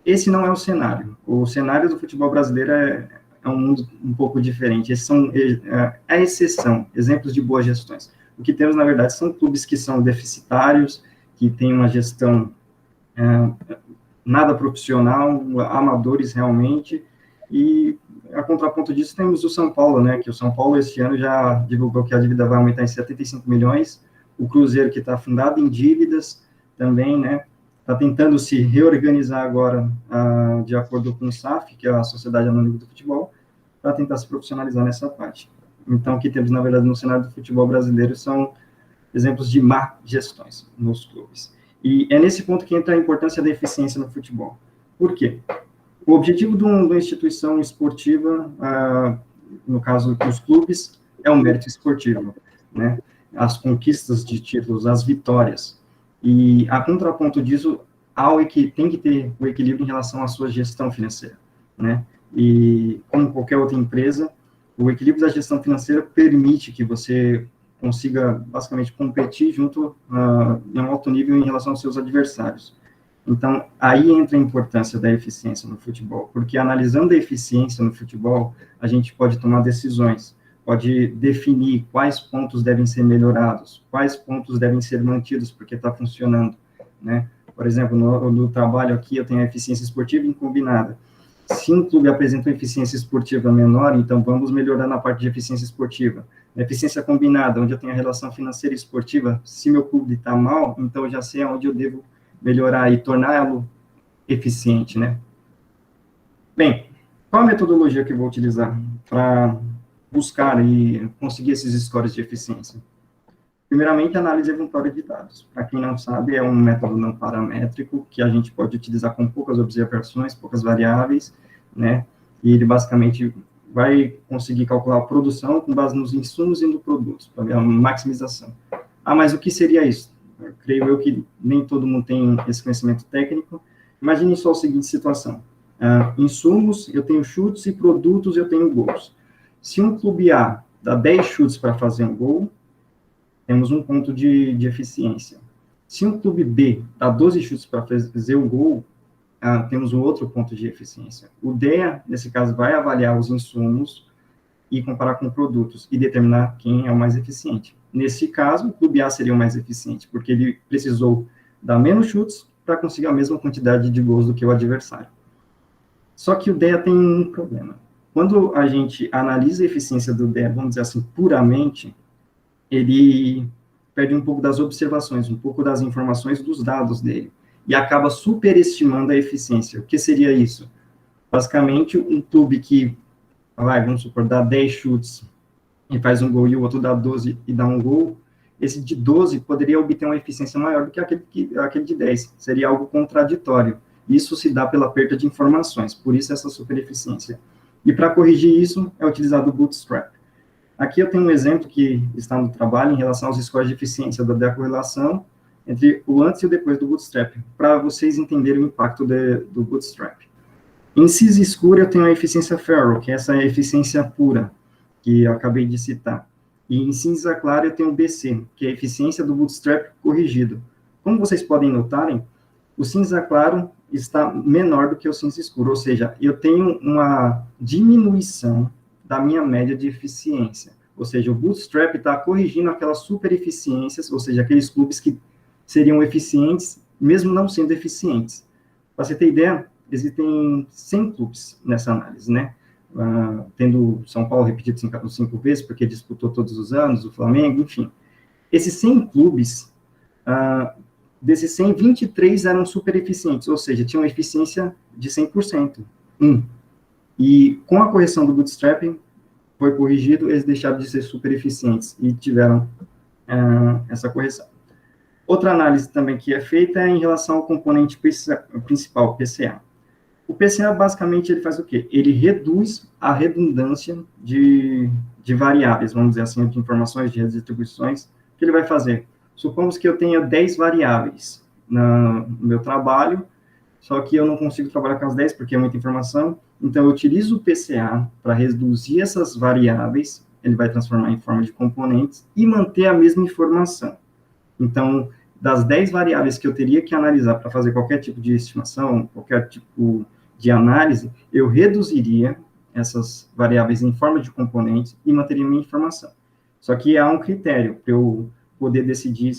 Esse não é o cenário. O cenário do futebol brasileiro é um mundo um pouco diferente. Esses são a exceção, exemplos de boas gestões. O que temos, na verdade, são clubes que são deficitários, que têm uma gestão nada profissional, amadores realmente, e a contraponto disso temos o São Paulo, né, que o São Paulo este ano já divulgou que a dívida vai aumentar em 75 milhões, o Cruzeiro que está fundado em dívidas também, né, está tentando se reorganizar agora de acordo com o SAF, que é a Sociedade Anônima do Futebol, para tentar se profissionalizar nessa parte. Então, o que temos, na verdade, no cenário do futebol brasileiro são exemplos de má gestões nos clubes. E é nesse ponto que entra a importância da eficiência no futebol. Por quê? O objetivo de uma instituição esportiva, no caso dos clubes, é o mérito esportivo, né? As conquistas de títulos, as vitórias. E, a contraponto disso, tem que ter o equilíbrio em relação à sua gestão financeira, né? E, como qualquer outra empresa, o equilíbrio da gestão financeira permite que você consiga, basicamente, competir junto em um alto nível em relação aos seus adversários. Então, aí entra a importância da eficiência no futebol, porque analisando a eficiência no futebol, a gente pode tomar decisões, pode definir quais pontos devem ser melhorados, quais pontos devem ser mantidos, porque está funcionando, né? Por exemplo, no trabalho aqui, eu tenho a eficiência esportiva em combinada. Se um clube apresenta uma eficiência esportiva menor, então vamos melhorar na parte de eficiência esportiva. Na eficiência combinada, onde eu tenho a relação financeira e esportiva, se meu clube está mal, então eu já sei onde eu devo melhorar e torná-lo eficiente, né? Bem, qual a metodologia que eu vou utilizar para buscar e conseguir esses scores de eficiência? Primeiramente, análise eventuária de dados. Para quem não sabe, é um método não paramétrico que a gente pode utilizar com poucas observações, poucas variáveis, né? E ele basicamente vai conseguir calcular a produção com base nos insumos e no produto, para ver a maximização. Ah, mas o que seria isso? Eu creio eu que nem todo mundo tem esse conhecimento técnico. Imagine só a seguinte situação. Insumos, eu tenho chutes, e produtos, eu tenho gols. Se um clube A dá 10 chutes para fazer um gol, temos um ponto de eficiência. Se um clube B dá 12 chutes para fazer o gol, temos um outro ponto de eficiência. O DEA, nesse caso, vai avaliar os insumos e comparar com produtos e determinar quem é o mais eficiente. Nesse caso, o clube A seria o mais eficiente, porque ele precisou dar menos chutes para conseguir a mesma quantidade de gols do que o adversário. Só que o DEA tem um problema. Quando a gente analisa a eficiência do DEA, vamos dizer assim, puramente, ele perde um pouco das observações, um pouco das informações dos dados dele, e acaba superestimando a eficiência. O que seria isso? Basicamente, um clube que, vamos supor, dá 10 chutes e faz um gol, e o outro dá 12 e dá um gol, esse de 12 poderia obter uma eficiência maior do que aquele de 10. Seria algo contraditório. Isso se dá pela perda de informações, por isso essa supereficiência. E para corrigir isso, é utilizado o Bootstrap. Aqui eu tenho um exemplo que está no trabalho em relação aos scores de eficiência da correlação entre o antes e o depois do Bootstrap, para vocês entenderem o impacto do Bootstrap. Em cinza escura eu tenho a eficiência Farrell, que é essa eficiência pura, que eu acabei de citar. E em cinza clara eu tenho o BC, que é a eficiência do Bootstrap corrigido. Como vocês podem notarem, o cinza claro está menor do que o cinza escuro, ou seja, eu tenho uma diminuição da minha média de eficiência. Ou seja, o Bootstrap está corrigindo aquelas super eficiências, ou seja, aqueles clubes que seriam eficientes, mesmo não sendo eficientes. Para você ter ideia, existem 100 clubes nessa análise, né? Tendo São Paulo repetido 5 vezes, porque disputou todos os anos, o Flamengo, enfim. Esses 100 clubes, desses 100, 23 eram super eficientes, ou seja, tinham eficiência de 100%. E com a correção do Bootstrap, foi corrigido, eles deixaram de ser super eficientes e tiveram essa correção. Outra análise também que é feita é em relação ao componente principal, PCA. O PCA, basicamente, ele faz o quê? Ele reduz a redundância de variáveis, vamos dizer assim, de informações, de distribuições. O que ele vai fazer? Supomos que eu tenha 10 variáveis no meu trabalho, só que eu não consigo trabalhar com as 10 porque é muita informação, então eu utilizo o PCA para reduzir essas variáveis, ele vai transformar em forma de componentes e manter a mesma informação. Então, das 10 variáveis que eu teria que analisar para fazer qualquer tipo de estimação, qualquer tipo de análise, eu reduziria essas variáveis em forma de componentes e manteria minha informação. Só que há um critério para eu poder decidir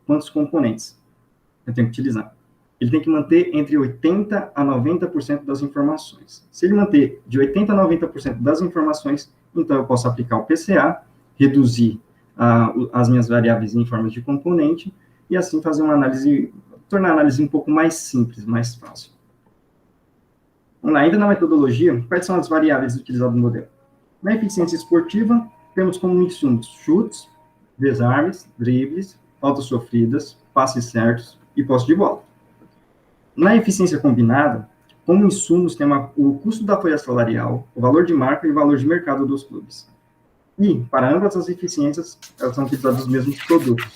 quantos componentes eu tenho que utilizar. Ele tem que manter entre 80% a 90% das informações. Se ele manter de 80% a 90% das informações, então eu posso aplicar o PCA, reduzir as minhas variáveis em forma de componente, e assim fazer uma análise, tornar a análise um pouco mais simples, mais fácil. Vamos lá, ainda na metodologia, quais são as variáveis utilizadas no modelo? Na eficiência esportiva, temos como insumos chutes, desarmes, dribles, faltas sofridas, passes certos e posse de bola. Na eficiência combinada, como insumos, tem o custo da folha salarial, o valor de marca e o valor de mercado dos clubes. E, para ambas as eficiências, elas são utilizadas os mesmos produtos.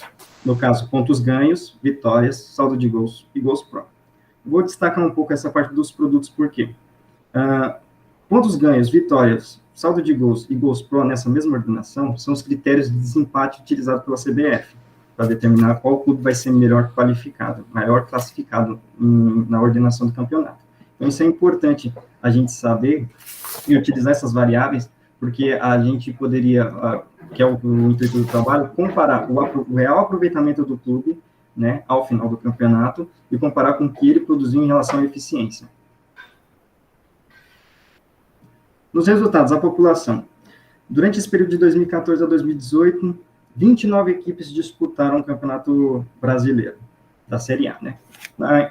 No caso, pontos ganhos, vitórias, saldo de gols e gols pro. Vou destacar um pouco essa parte dos produtos, por quê? Pontos ganhos, vitórias, saldo de gols e gols pro nessa mesma ordenação são os critérios de desempate utilizados pela CBF, para determinar qual clube vai ser melhor qualificado, maior classificado na ordenação do campeonato. Então, isso é importante a gente saber e utilizar essas variáveis, porque a gente poderia, que é o intuito do trabalho, comparar o real aproveitamento do clube, né, ao final do campeonato, e comparar com o que ele produziu em relação à eficiência. Nos resultados, a população. Durante esse período de 2014 a 2018, 29 equipes disputaram o Campeonato Brasileiro, da Série A, né?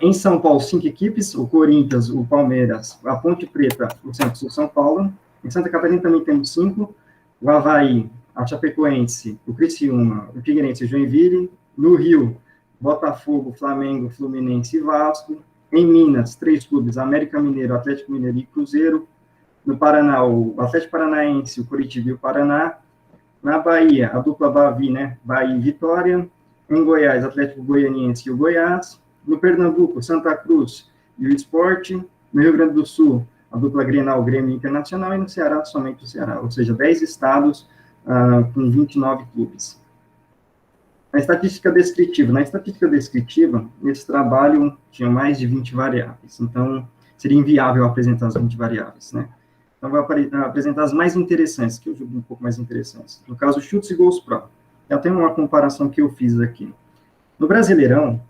Em São Paulo, 5 equipes, o Corinthians, o Palmeiras, a Ponte Preta, o Santos e o São Paulo. Em Santa Catarina também temos 5, o Avaí, a Chapecoense, o Criciúma, o Figueirense e o Joinville. No Rio, Botafogo, Flamengo, Fluminense e Vasco. Em Minas, 3 clubes, América Mineiro, Atlético Mineiro e Cruzeiro. No Paraná, o Atlético Paranaense, o Coritiba e o Paraná. Na Bahia, a dupla Bavi, né? Bahia e Vitória. Em Goiás, Atlético Goianiense e o Goiás. No Pernambuco, Santa Cruz e o Sport. No Rio Grande do Sul, a dupla Grenal, Grêmio Internacional. E no Ceará, somente o Ceará. Ou seja, 10 estados com 29 clubes. A estatística descritiva. Na estatística descritiva, nesse trabalho tinha mais de 20 variáveis. Então, seria inviável apresentar as 20 variáveis, né? Então, vou apresentar as mais interessantes, que eu julgo um pouco mais interessantes. No caso, chutes e gols pro. Eu tenho uma comparação que eu fiz aqui. No Brasileirão,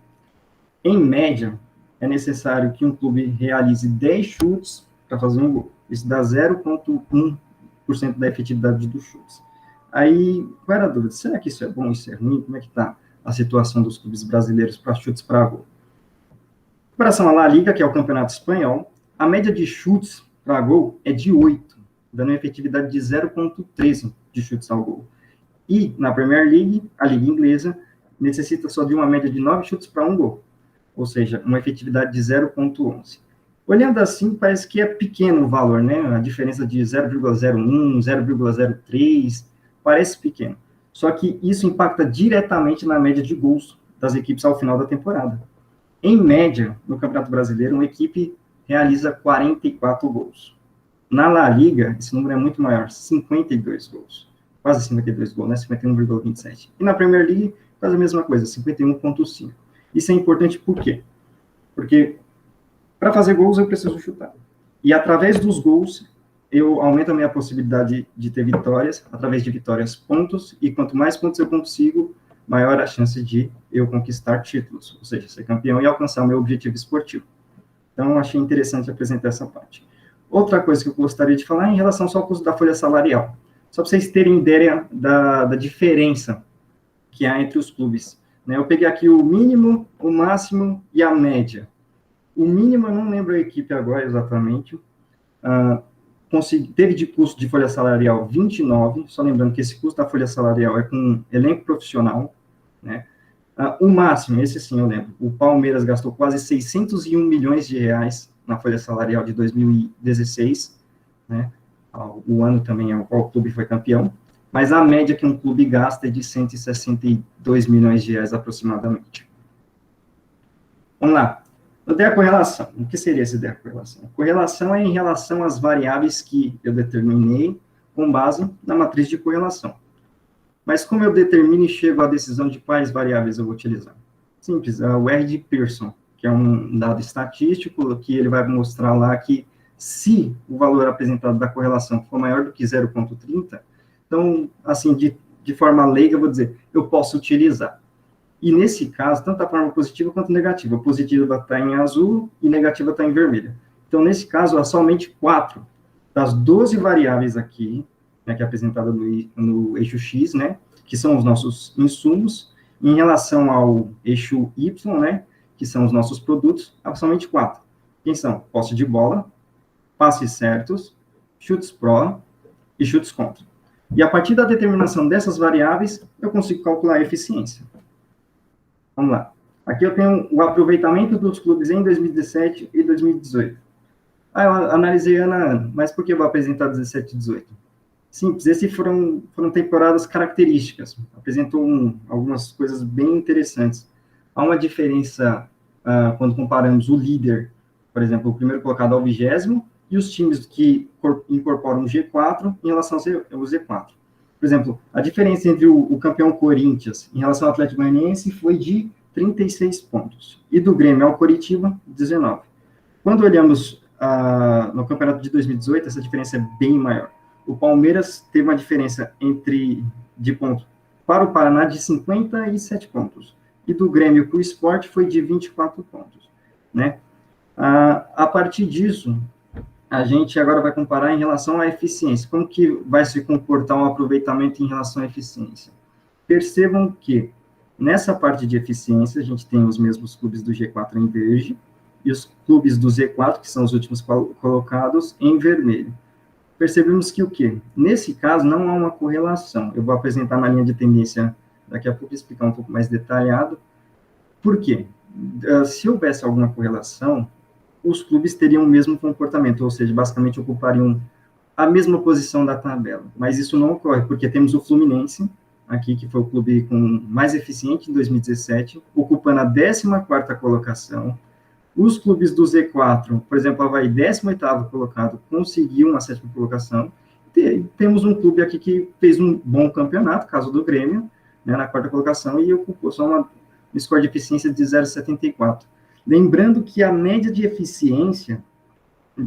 em média, é necessário que um clube realize 10 chutes para fazer um gol. Isso dá 0,1% da efetividade dos chutes. Aí, qual era a dúvida? Será que isso é bom, isso é ruim? Como é que está a situação dos clubes brasileiros para chutes para gol? Em comparação à La Liga, que é o campeonato espanhol, a média de chutes para gol é de 8, dando uma efetividade de 0,13 de chutes ao gol. E na Premier League, a liga inglesa, necessita só de uma média de 9 chutes para um gol, ou seja, uma efetividade de 0,11. Olhando assim, parece que é pequeno o valor, né? A diferença de 0,01, 0,03, parece pequeno. Só que isso impacta diretamente na média de gols das equipes ao final da temporada. Em média, no Campeonato Brasileiro, uma equipe realiza 44 gols. Na La Liga, esse número é muito maior, 52 gols. Quase 52 gols, né? 51,27. E na Premier League, faz a mesma coisa, 51,5. Isso é importante por quê? Porque para fazer gols eu preciso chutar. E através dos gols, eu aumento a minha possibilidade de ter vitórias, através de vitórias, pontos, e quanto mais pontos eu consigo, maior a chance de eu conquistar títulos, ou seja, ser campeão e alcançar o meu objetivo esportivo. Então, eu achei interessante apresentar essa parte. Outra coisa que eu gostaria de falar é em relação só ao custo da folha salarial. Só para vocês terem ideia da diferença que há entre os clubes. Né? Eu peguei aqui o mínimo, o máximo e a média. O mínimo, eu não lembro a equipe agora exatamente, teve de custo de folha salarial 29, só lembrando que esse custo da folha salarial é com elenco profissional, né? O máximo, esse sim eu lembro, o Palmeiras gastou quase 601 milhões de reais na folha salarial de 2016, né? O ano também ao qual o clube foi campeão, mas a média que um clube gasta é de 162 milhões de reais aproximadamente. Vamos lá. Eu dei a correlação. O que seria esse der a correlação? A correlação é em relação às variáveis que eu determinei com base na matriz de correlação. Mas como eu determino e chego à decisão de quais variáveis eu vou utilizar? Simples, o R de Pearson, que é um dado estatístico, que ele vai mostrar lá que se o valor apresentado da correlação for maior do que 0,30, então, assim, de forma leiga, eu vou dizer, eu posso utilizar. E nesse caso, tanto a forma positiva quanto negativa. A positiva está em azul e negativa está em vermelho. Então, nesse caso, há somente 4 das 12 variáveis aqui, né, que é apresentada no eixo X, né, que são os nossos insumos, em relação ao eixo Y, né, que são os nossos produtos, há somente 4. Quem são? Posse de bola, passes certos, chutes pró e chutes contra. E a partir da determinação dessas variáveis, eu consigo calcular a eficiência. Vamos lá. Aqui eu tenho o aproveitamento dos clubes em 2017 e 2018. Eu analisei ano a ano, mas por que eu vou apresentar 17 e 18? Simples, esses foram temporadas características, apresentou algumas coisas bem interessantes. Há uma diferença quando comparamos o líder, por exemplo, o primeiro colocado ao 20º, e os times que incorporam o G4 em relação ao Z4. Por exemplo, a diferença entre o campeão Corinthians em relação ao Atlético Goianiense foi de 36 pontos, e do Grêmio ao Coritiba, 19. Quando olhamos no campeonato de 2018, essa diferença é bem maior. O Palmeiras teve uma diferença de pontos para o Paraná de 57 pontos, e do Grêmio para o Sport foi de 24 pontos, né? A partir disso, a gente agora vai comparar em relação à eficiência. Como que vai se comportar o aproveitamento em relação à eficiência? Percebam que, nessa parte de eficiência, a gente tem os mesmos clubes do G4 em verde, e os clubes do Z4, que são os últimos colocados, em vermelho. Percebemos que o quê? Nesse caso, não há uma correlação. Eu vou apresentar na linha de tendência daqui a pouco, explicar um pouco mais detalhado. Por quê? Se houvesse alguma correlação, os clubes teriam o mesmo comportamento, ou seja, basicamente ocupariam a mesma posição da tabela. Mas isso não ocorre, porque temos o Fluminense, aqui, que foi o clube mais eficiente em 2017, ocupando a 14ª colocação. Os clubes do Z4, por exemplo, o Avaí, 18º colocado, conseguiu uma 7ª colocação. Temos um clube aqui que fez um bom campeonato, caso do Grêmio, né, na 4ª colocação, e ocupou só uma score de eficiência de 0,74. Lembrando que a média de eficiência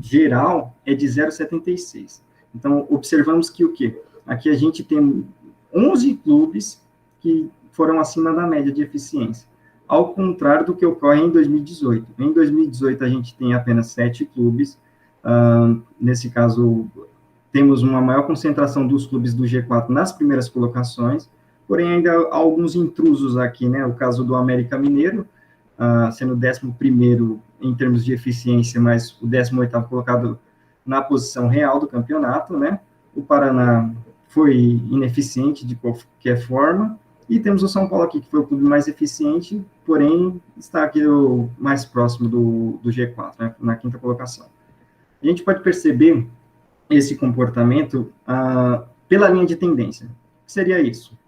geral é de 0,76. Então, observamos que o quê? Aqui a gente tem 11 clubes que foram acima da média de eficiência, ao contrário do que ocorre em 2018. Em 2018, a gente tem apenas 7 clubes, nesse caso, temos uma maior concentração dos clubes do G4 nas primeiras colocações, porém ainda há alguns intrusos aqui, né? O caso do América Mineiro, sendo o 11º em termos de eficiência, mas o 18º colocado na posição real do campeonato, né? O Paraná foi ineficiente de qualquer forma, e temos o São Paulo aqui, que foi o clube mais eficiente, porém está aqui o mais próximo do G4, né? Na 5ª colocação. A gente pode perceber esse comportamento pela linha de tendência. O que seria isso?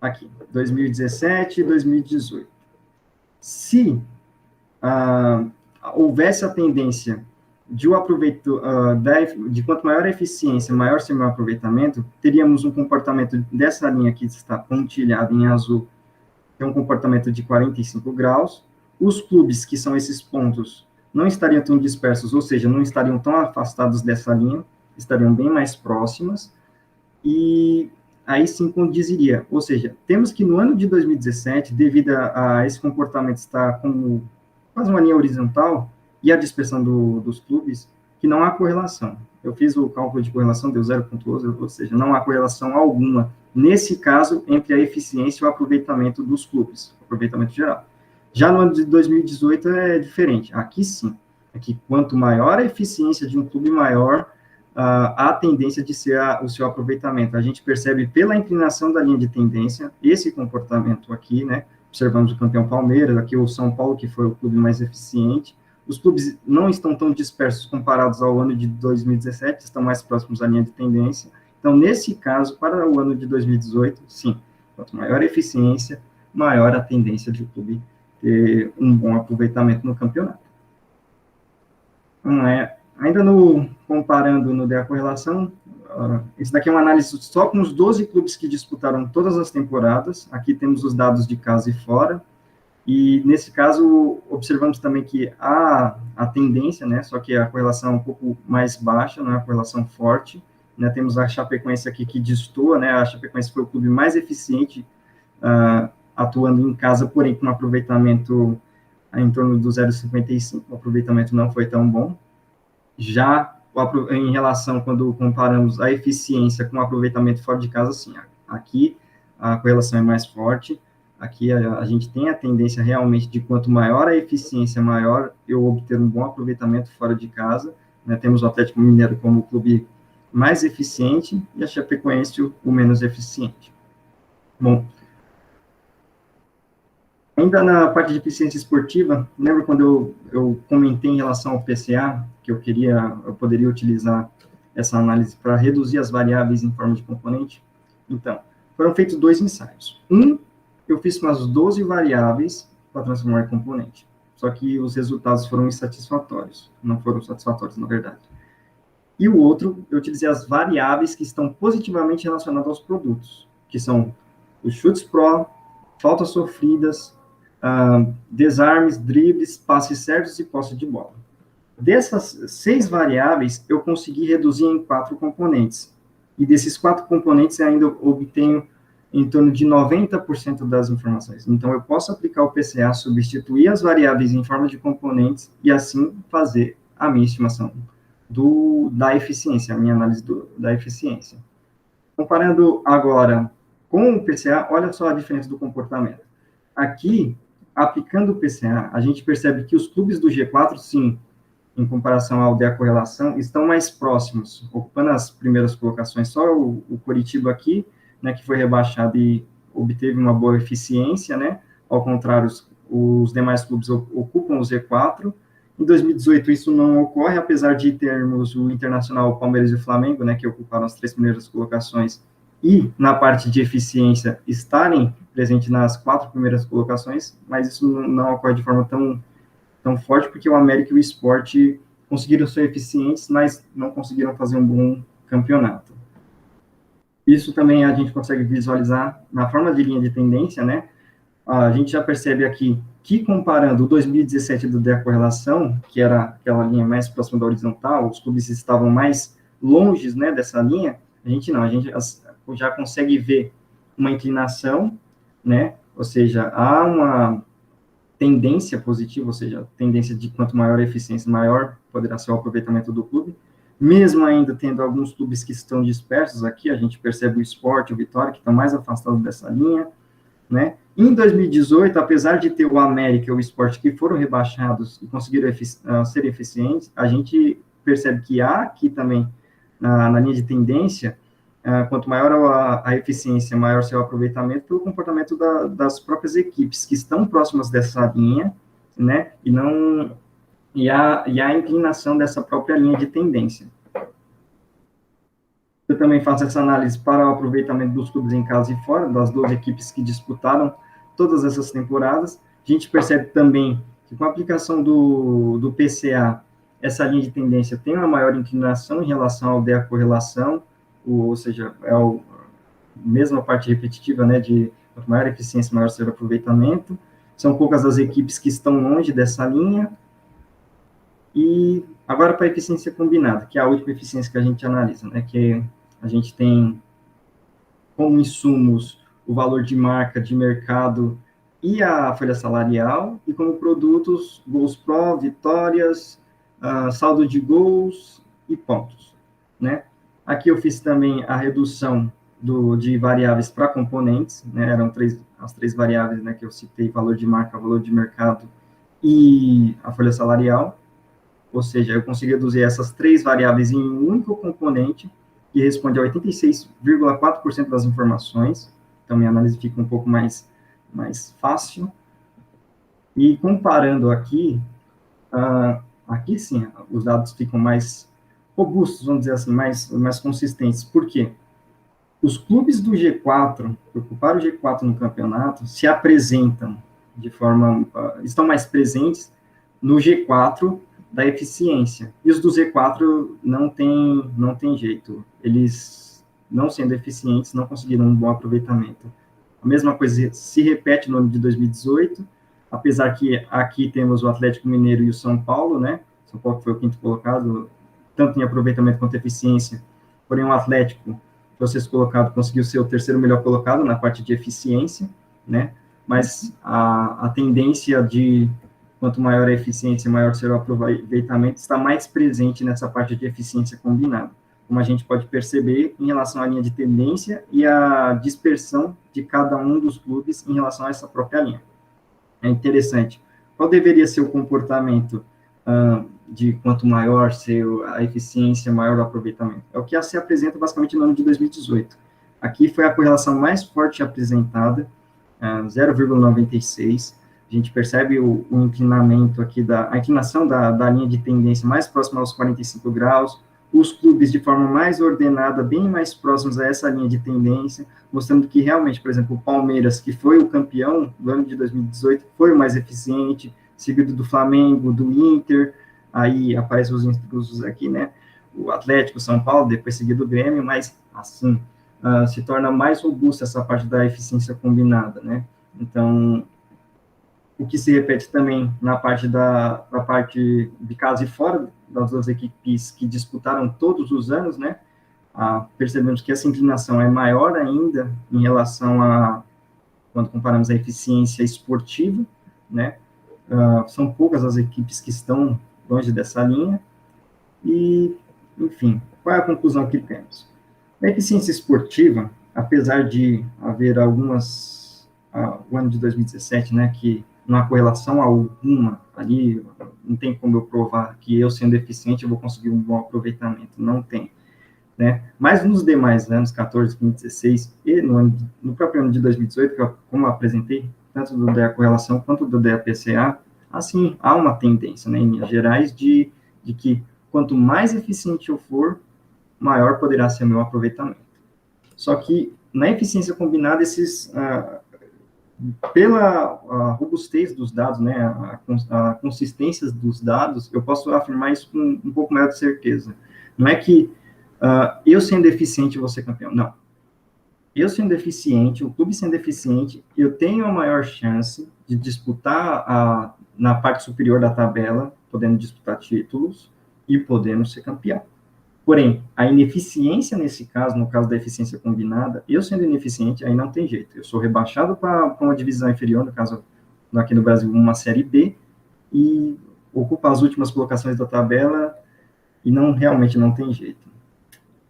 Aqui, 2017 e 2018. Se houvesse a tendência de de quanto maior a eficiência, maior seria o aproveitamento, teríamos um comportamento dessa linha que está pontilhada em azul, que é um comportamento de 45 graus. Os clubes, que são esses pontos, não estariam tão dispersos, ou seja, não estariam tão afastados dessa linha, estariam bem mais próximas, e aí sim condiziria. Ou seja, temos que no ano de 2017, devido a esse comportamento estar como quase uma linha horizontal, e a dispersão dos clubes, que não há correlação. Eu fiz o cálculo de correlação, deu 0,11, ou seja, não há correlação alguma, nesse caso, entre a eficiência e o aproveitamento dos clubes, aproveitamento geral. Já no ano de 2018 é diferente. Aqui sim, aqui quanto maior a eficiência de um clube, maior a tendência de ser o seu aproveitamento. A gente percebe pela inclinação da linha de tendência, esse comportamento aqui, né? Observamos o campeão Palmeiras, aqui o São Paulo, que foi o clube mais eficiente. Os clubes não estão tão dispersos comparados ao ano de 2017, estão mais próximos à linha de tendência. Então, nesse caso, para o ano de 2018, sim, quanto maior a eficiência, maior a tendência de o clube ter um bom aproveitamento no campeonato. Ainda comparando no da correlação, esse daqui é uma análise só com os 12 clubes que disputaram todas as temporadas. Aqui temos os dados de casa e fora. E, nesse caso, observamos também que há a tendência, né, só que a correlação é um pouco mais baixa, não é uma correlação forte, né, temos a Chapecoense aqui que destoa, né, a Chapecoense foi o clube mais eficiente atuando em casa, porém com um aproveitamento em torno do 0,55, o aproveitamento não foi tão bom. Já em relação, quando comparamos a eficiência com o aproveitamento fora de casa, sim, aqui a correlação é mais forte, aqui a gente tem a tendência realmente de quanto maior a eficiência, maior eu obter um bom aproveitamento fora de casa, né, temos o Atlético Mineiro como o clube mais eficiente e a Chapecoense o menos eficiente. Bom, ainda na parte de eficiência esportiva, lembra quando eu comentei em relação ao PCA, que eu poderia utilizar essa análise para reduzir as variáveis em forma de componente? Então, foram feitos 2 ensaios. Eu fiz umas 12 variáveis para transformar em componente, só que os resultados foram insatisfatórios, não foram satisfatórios, na verdade. E o outro, eu utilizei as variáveis que estão positivamente relacionadas aos produtos, que são os chutes pro, faltas sofridas, desarmes, dribles, passes certos e posse de bola. Dessas 6 variáveis, eu consegui reduzir em 4 componentes. E desses 4 componentes, eu ainda obtenho em torno de 90% das informações. Então, eu posso aplicar o PCA, substituir as variáveis em forma de componentes e, assim, fazer a minha estimação da eficiência, a minha análise da eficiência. Comparando agora com o PCA, olha só a diferença do comportamento. Aqui, aplicando o PCA, a gente percebe que os clubes do G4, sim, em comparação ao da correlação, estão mais próximos, ocupando as primeiras colocações. Só o Coritiba aqui, né, que foi rebaixado e obteve uma boa eficiência, né? Ao contrário, os demais clubes ocupam o Z4. Em 2018 isso não ocorre, apesar de termos o Internacional, o Palmeiras e o Flamengo, né, que ocuparam as 3 primeiras colocações, e na parte de eficiência estarem presentes nas 4 primeiras colocações, mas isso não ocorre de forma tão forte, porque o América e o Sport conseguiram ser eficientes, mas não conseguiram fazer um bom campeonato. Isso também a gente consegue visualizar na forma de linha de tendência, né? A gente já percebe aqui que, comparando o 2017 do decorrelação, que era aquela linha mais próxima da horizontal, os clubes estavam mais longe, né, dessa linha, a gente já consegue ver uma inclinação, né? Ou seja, há uma tendência positiva, ou seja, tendência de quanto maior a eficiência, maior poderá ser o aproveitamento do clube. Mesmo ainda tendo alguns clubes que estão dispersos aqui, a gente percebe o Sport, o Vitória, que estão mais afastados dessa linha, né? Em 2018, apesar de ter o América e o Sport que foram rebaixados e conseguiram ser eficientes, a gente percebe que há aqui também, na linha de tendência, quanto maior a eficiência, maior seu aproveitamento pelo comportamento das próprias equipes que estão próximas dessa linha, né, e a inclinação dessa própria linha de tendência. Eu também faço essa análise para o aproveitamento dos clubes em casa e fora, das 12 equipes que disputaram todas essas temporadas. A gente percebe também que com a aplicação do PCA, essa linha de tendência tem uma maior inclinação em relação ao da correlação, ou seja, é a mesma parte repetitiva, né, de quanto maior eficiência, maior seu aproveitamento. São poucas as equipes que estão longe dessa linha. E agora para a eficiência combinada, que é a última eficiência que a gente analisa, né, que a gente tem como insumos o valor de marca, de mercado e a folha salarial, e como produtos, gols pro, vitórias, saldo de gols e pontos, né? Aqui eu fiz também a redução de variáveis para componentes, né? Eram as 3 variáveis, né, que eu citei, valor de marca, valor de mercado e a folha salarial. Ou seja, eu consegui reduzir essas 3 variáveis em um único componente, que responde a 86,4% das informações. Então, minha análise fica um pouco mais fácil. E comparando aqui, aqui sim, os dados ficam mais robustos, vamos dizer assim, mais consistentes. Por quê? Os clubes do G4, que ocuparam o G4 no campeonato, se apresentam estão mais presentes no G4 da eficiência. E os do Z4 não tem jeito. Eles, não sendo eficientes, não conseguiram um bom aproveitamento. A mesma coisa se repete no ano de 2018, apesar que aqui temos o Atlético Mineiro e o São Paulo, né? São Paulo que foi o quinto colocado, tanto em aproveitamento quanto eficiência, porém o Atlético, que o sexto colocado, conseguiu ser o terceiro melhor colocado na parte de eficiência, né? Mas a tendência de quanto maior a eficiência, maior será o aproveitamento, está mais presente nessa parte de eficiência combinada, como a gente pode perceber em relação à linha de tendência e a dispersão de cada um dos clubes em relação a essa própria linha. É interessante. Qual deveria ser o comportamento de quanto maior ser a eficiência, maior o aproveitamento? É o que se apresenta basicamente no ano de 2018. Aqui foi a correlação mais forte apresentada, 0,96. A gente percebe o inclinamento aqui, a inclinação da linha de tendência mais próxima aos 45 graus, os clubes de forma mais ordenada, bem mais próximos a essa linha de tendência, mostrando que realmente, por exemplo, o Palmeiras, que foi o campeão do ano de 2018, foi o mais eficiente, seguido do Flamengo, do Inter, aí aparecem os intrusos aqui, né? O Atlético, São Paulo, depois seguido do Grêmio, mas assim, se torna mais robusta essa parte da eficiência combinada, né? Então, o que se repete também na parte da parte de casa e fora das duas equipes que disputaram todos os anos, né? Percebemos que essa inclinação é maior ainda em relação a quando comparamos a eficiência esportiva, né? São poucas as equipes que estão longe dessa linha e, enfim, qual é a conclusão que temos? A eficiência esportiva, apesar de haver algumas, o ano de 2017, né, que não há correlação alguma ali, não tem como eu provar que eu sendo eficiente eu vou conseguir um bom aproveitamento, não tem, né? Mas nos demais anos, 14, 15, 16 e no próprio ano de 2018, que eu, como eu apresentei, tanto do DEA correlação quanto do DEA PCA, assim, há uma tendência, né, em linhas gerais, de que quanto mais eficiente eu for, maior poderá ser o meu aproveitamento. Só que na eficiência combinada, pela robustez dos dados, né, a consistência dos dados, eu posso afirmar isso com um pouco maior de certeza. Não é que eu sendo eficiente vou ser campeão, não. Eu sendo eficiente, o clube sendo eficiente, eu tenho a maior chance de disputar na parte superior da tabela, podendo disputar títulos e podendo ser campeão. Porém, a ineficiência nesse caso, no caso da eficiência combinada, eu sendo ineficiente, aí não tem jeito. Eu sou rebaixado para uma divisão inferior, no caso, aqui no Brasil, uma Série B, e ocupo as últimas colocações da tabela, e realmente não tem jeito.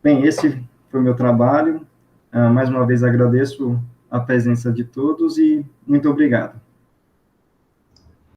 Bem, esse foi o meu trabalho. Mais uma vez agradeço a presença de todos e muito obrigado.